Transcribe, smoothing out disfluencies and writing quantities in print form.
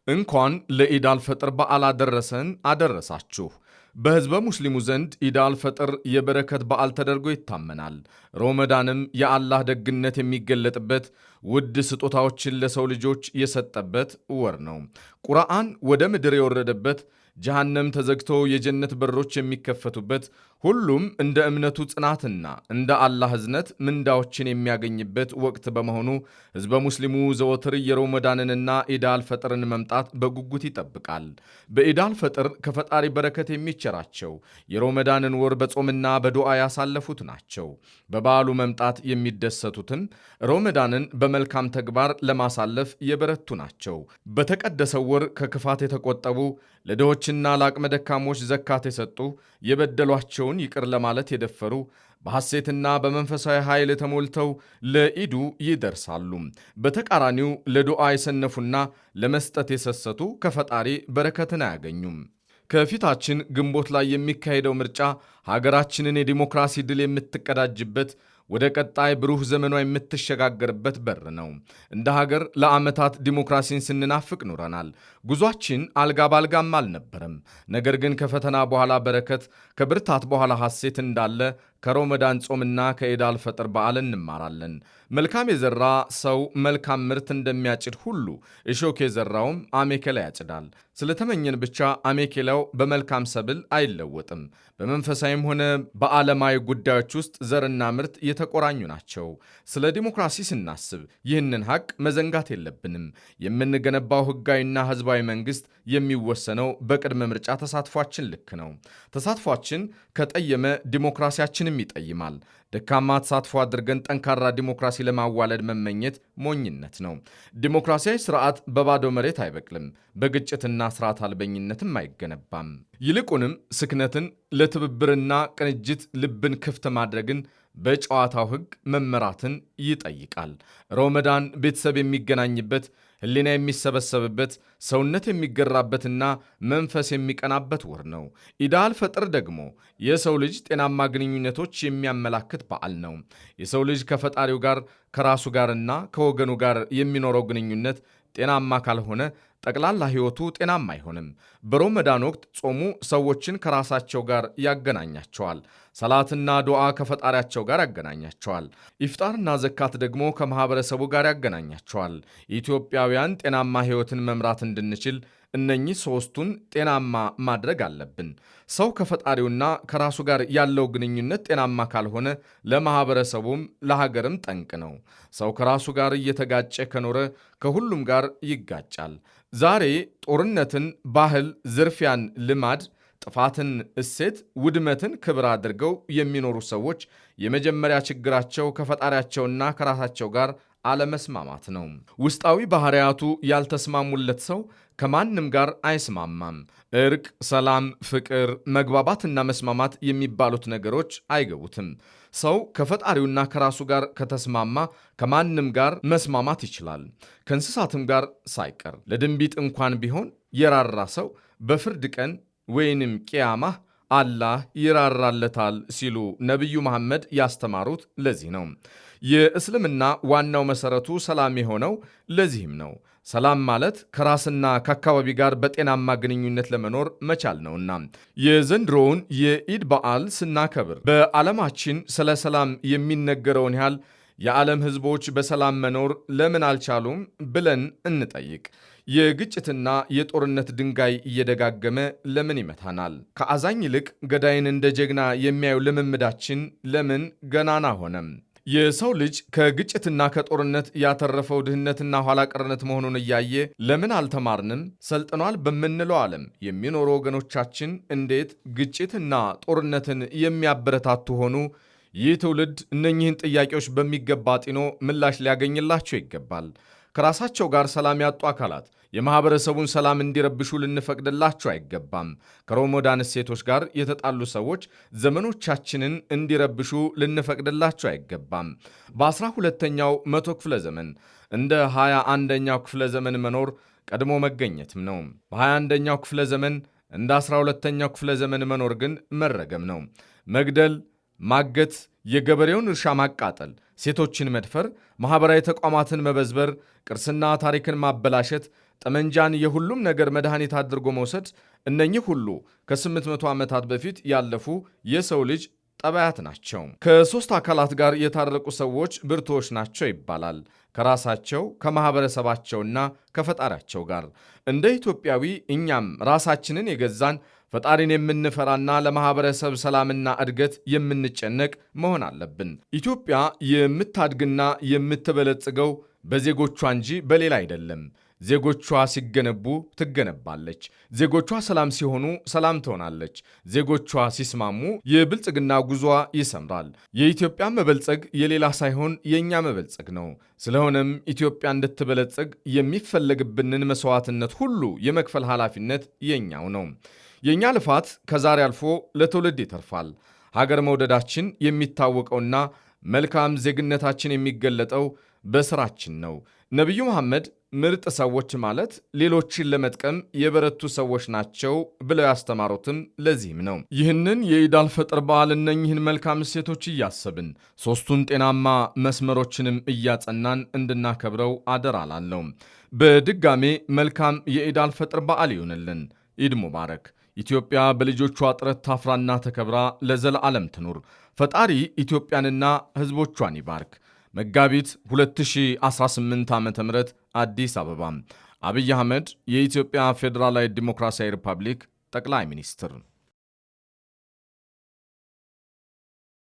እንኳን ለኢድ አልፈጥር በዓል አደረሰን አደረሳችሁ። በሕዝበ ሙስሊሙ ዘንድ ኢድ አልፈጥር የበረከት በዓል ተደርጎ ይታመናል። ሮመዳንም የአላህ ደግነት የሚገለጥበት ውድ ስጦታዎችን ለሰው ልጆች የሰጠበት ወር ነው። ቁርአን ወደ ምድር የወረደበት፣ ጀሃነም ተዘግቶ የጀነት በሮች የሚከፈቱበት፣ ሁሉም እንደ እምነቱ ጽናትና እንደ አላህ እዝነት ምንዳዎችን የሚያገኝበት ወቅት በመሆኑ ሕዝበ ሙስሊሙ ዘወትር የሮመዳንንና ኢድ አልፈጥርን መምጣት በጉጉት ይጠብቃል። በኢድ አልፈጥር ከፈጣሪ በረከት የሚቸራቸው የሮመዳንን ወር በጾምና በዱዓ ያሳለፉት ናቸው። በበዓሉ መምጣት የሚደሰቱትም ሮመዳንን በመልካም ተግባር ለማሳለፍ የበረቱ ናቸው። በተቀደሰው ወር ከክፋት የተቆጠቡ፣ ለድሆችና ለአቅመ ደካሞች ዘካት የሰጡ፣ የበደሏቸውን ይቅር ለማለት የደፈሩ፣ በሐሴትና በመንፈሳዊ ኃይል ተሞልተው ለኢዱ ይደርሳሉ። በተቃራኒው ለዱዓ የሰነፉና ለመስጠት የሰሰቱ ከፈጣሪ በረከትን አያገኙም። ከፊታችን ግንቦት ላይ የሚካሄደው ምርጫ ሀገራችንን የዲሞክራሲ ድል የምትቀዳጅበት፣ ወደ ቀጣይ ብሩህ ዘመኗ የምትሸጋገርበት በር ነው። እንደ ሀገር ለዓመታት ዲሞክራሲን ስንናፍቅ ኑረናል። ጉዟችን አልጋ ባልጋም አልነበረም። ነገር ግን ከፈተና በኋላ በረከት፣ ከብርታት በኋላ ሐሴት እንዳለ ከሮመዳን ጾምና ከኢድ አልፈጥር በዓል እንማራለን። መልካም የዘራ ሰው መልካም ምርት እንደሚያጭድ ሁሉ እሾክ የዘራውም አሜከላ ያጭዳል። ስለተመኘን ብቻ አሜከላው በመልካም ሰብል አይለወጥም። በመንፈሳዊም ሆነ በዓለማዊ ጉዳዮች ውስጥ ዘርና ምርት የተቆራኙ ናቸው። ስለ ዲሞክራሲ ስናስብ ይህንን ሀቅ መዘንጋት የለብንም። የምንገነባው ሕጋዊና ሕዝባዊ መንግስት የሚወሰነው በቅድመ ምርጫ ተሳትፏችን ልክ ነው። ተሳትፏችን ከጠየመ ዲሞክራሲያችንም ይጠይማል። ደካማ ተሳትፎ አድርገን ጠንካራ ዲሞክራሲ ለማዋለድ መመኘት ሞኝነት ነው። ዲሞክራሲያዊ ስርዓት በባዶ መሬት አይበቅልም፣ በግጭትና ስርዓት አልበኝነትም አይገነባም። ይልቁንም ስክነትን፣ ለትብብርና ቅንጅት ልብን ክፍት ማድረግን፣ በጨዋታው ሕግ መመራትን ይጠይቃል። ሮመዳን ቤተሰብ የሚገናኝበት፣ ሕሊና የሚሰበሰብበት፣ ሰውነት የሚገራበትና መንፈስ የሚቀናበት ወር ነው። ኢድ አልፈጥር ደግሞ የሰው ልጅ ጤናማ ግንኙነቶች የሚያመላክት በዓል ነው። የሰው ልጅ ከፈጣሪው ጋር ከራሱ ጋርና ከወገኑ ጋር የሚኖረው ግንኙነት ጤናማ ካልሆነ ጠቅላላ ሕይወቱ ጤናማ አይሆንም። በሮመዳን ወቅት ጾሙ ሰዎችን ከራሳቸው ጋር ያገናኛቸዋል። ሰላትና ዱዓ ከፈጣሪያቸው ጋር ያገናኛቸዋል። ኢፍጣርና ዘካት ደግሞ ከማህበረሰቡ ጋር ያገናኛቸዋል። ኢትዮጵያውያን ጤናማ ሕይወትን መምራት እንድንችል እነኚህ ሦስቱን ጤናማ ማድረግ አለብን። ሰው ከፈጣሪውና ከራሱ ጋር ያለው ግንኙነት ጤናማ ካልሆነ ለማህበረሰቡም ለሀገርም ጠንቅ ነው። ሰው ከራሱ ጋር እየተጋጨ ከኖረ ከሁሉም ጋር ይጋጫል። ዛሬ ጦርነትን ባህል፣ ዝርፊያን ልማድ፣ ጥፋትን እሴት፣ ውድመትን ክብር አድርገው የሚኖሩ ሰዎች የመጀመሪያ ችግራቸው ከፈጣሪያቸውና ከራሳቸው ጋር አለመስማማት ነው። ውስጣዊ ባህሪያቱ ያልተስማሙለት ሰው ከማንም ጋር አይስማማም። እርቅ፣ ሰላም፣ ፍቅር፣ መግባባትና መስማማት የሚባሉት ነገሮች አይገቡትም። ሰው ከፈጣሪውና ከራሱ ጋር ከተስማማ ከማንም ጋር መስማማት ይችላል፣ ከእንስሳትም ጋር ሳይቀር። ለድንቢጥ እንኳን ቢሆን የራራ ሰው በፍርድ ቀን ወይንም ቅያማህ አላህ ይራራለታል ሲሉ ነቢዩ መሐመድ ያስተማሩት ለዚህ ነው። የእስልምና ዋናው መሰረቱ ሰላም የሆነው ለዚህም ነው። ሰላም ማለት ከራስና ከአካባቢ ጋር በጤናማ ግንኙነት ለመኖር መቻል ነውና የዘንድሮውን የኢድ በዓል ስናከብር በዓለማችን ስለ ሰላም የሚነገረውን ያህል የዓለም ሕዝቦች በሰላም መኖር ለምን አልቻሉም ብለን እንጠይቅ። የግጭትና የጦርነት ድንጋይ እየደጋገመ ለምን ይመታናል? ከአዛኝ ይልቅ ገዳይን እንደ ጀግና የሚያዩ ልምምዳችን ለምን ገናና ሆነም? የሰው ልጅ ከግጭትና ከጦርነት ያተረፈው ድህነትና ኋላ ቀርነት መሆኑን እያየ ለምን አልተማርንም? ሰልጥኗል በምንለው ዓለም የሚኖሩ ወገኖቻችን እንዴት ግጭትና ጦርነትን የሚያበረታቱ ሆኑ? ይህ ትውልድ እነኚህን ጥያቄዎች በሚገባ ጢኖ ምላሽ ሊያገኝላቸው ይገባል። ከራሳቸው ጋር ሰላም ያጡ አካላት የማህበረሰቡን ሰላም እንዲረብሹ ልንፈቅድላቸው አይገባም። ከሮመዳን እሴቶች ጋር የተጣሉ ሰዎች ዘመኖቻችንን እንዲረብሹ ልንፈቅድላቸው አይገባም። በ12ኛው መቶ ክፍለ ዘመን እንደ 21ኛው ክፍለ ዘመን መኖር ቀድሞ መገኘትም ነው። በ21ኛው ክፍለ ዘመን እንደ 12ኛው ክፍለ ዘመን መኖር ግን መረገም ነው። መግደል፣ ማገት፣ የገበሬውን እርሻ ማቃጠል፣ ሴቶችን መድፈር፣ ማህበራዊ ተቋማትን መበዝበር፣ ቅርስና ታሪክን ማበላሸት፣ ጠመንጃን የሁሉም ነገር መድኃኒት አድርጎ መውሰድ፣ እነኚህ ሁሉ ከ800 ዓመታት በፊት ያለፉ የሰው ልጅ ጠባያት ናቸው። ከሦስት አካላት ጋር የታረቁ ሰዎች ብርቱዎች ናቸው ይባላል። ከራሳቸው ከማኅበረሰባቸውና ከፈጣሪያቸው ጋር። እንደ ኢትዮጵያዊ እኛም ራሳችንን የገዛን ፈጣሪን የምንፈራና ለማኅበረሰብ ሰላምና እድገት የምንጨነቅ መሆን አለብን። ኢትዮጵያ የምታድግና የምትበለጽገው በዜጎቿ እንጂ በሌላ አይደለም። ዜጎቿ ሲገነቡ ትገነባለች። ዜጎቿ ሰላም ሲሆኑ ሰላም ትሆናለች። ዜጎቿ ሲስማሙ የብልጽግና ጉዟ ይሰምራል። የኢትዮጵያ መበልጸግ የሌላ ሳይሆን የእኛ መበልጸግ ነው። ስለሆነም ኢትዮጵያ እንድትበለጽግ የሚፈለግብንን መስዋዕትነት ሁሉ የመክፈል ኃላፊነት የኛው ነው። የእኛ ልፋት ከዛሬ አልፎ ለትውልድ ይተርፋል። ሀገር መውደዳችን የሚታወቀውና መልካም ዜግነታችን የሚገለጠው በስራችን ነው። ነቢዩ መሐመድ ምርጥ ሰዎች ማለት ሌሎችን ለመጥቀም የበረቱ ሰዎች ናቸው ብለው ያስተማሩትም ለዚህም ነው። ይህንን የኢድ አልፈጥር በዓል እነኝህን መልካም እሴቶች እያሰብን ሦስቱን ጤናማ መስመሮችንም እያጸናን እንድናከብረው አደራ ላለሁ። በድጋሜ መልካም የኢድ አልፈጥር በዓል ይሁንልን። ኢድ ሙባረክ። ኢትዮጵያ በልጆቿ ጥረት ታፍራና ተከብራ ለዘለዓለም ትኑር። ፈጣሪ ኢትዮጵያንና ሕዝቦቿን ይባርክ። መጋቢት 2018 ዓ.ም አዲስ አበባ። አብይ አህመድ የኢትዮጵያ ፌዴራላዊ ዲሞክራሲያዊ ሪፐብሊክ ጠቅላይ ሚኒስትር